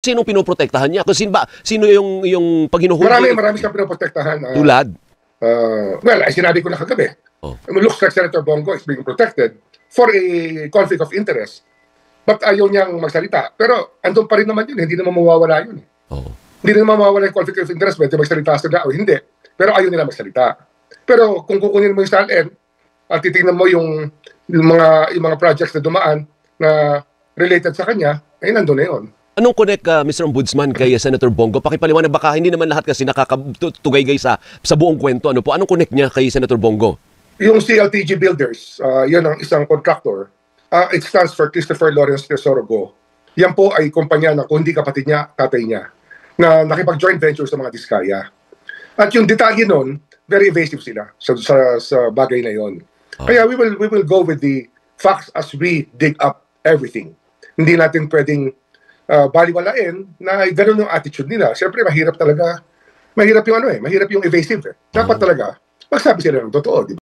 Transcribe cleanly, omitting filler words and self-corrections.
Sinong pinoprotektahan niya? Kung sino yung pag hinuhuli? Marami siyang pinoprotektahan. Tulad? Well, ay sinabi ko na kagabi. It looks like Senator Bongo is being protected for a conflict of interest. But ayaw niyang magsalita. Pero andun pa rin naman yun. Hindi naman mawawala yun. Hindi naman mawawala yung conflict of interest. Pwede magsalita sila o hindi. Pero ayaw nila magsalita. Pero kung kukunin mo yung SALN at titingnan mo yung mga projects na dumaan na related sa kanya, ay nandun na yun. Anong connect, Mr. Ombudsman, kay Senator Bongo? Pakipaliwanag, baka hindi naman lahat kasi nakakatugay sa buong kwento. Ano po? Anong connect niya kay Senator Bongo? Yung CLTG Builders, yun ang isang contractor. It stands for Christopher Lawrence Tesoro Go. Yan po ay kumpanya na kung hindi kapatid niya, tatay niya, na nakipag-joint venture sa mga diskaya. At yung detalye nun, very evasive sila sa bagay na yon. Kaya we will go with the facts as we dig up everything. Hindi natin pwedeng baliwalain na gano'n yung attitude nila. Siyempre, mahirap yung evasive. Dapat talaga, magsabi sila ng totoo, di ba?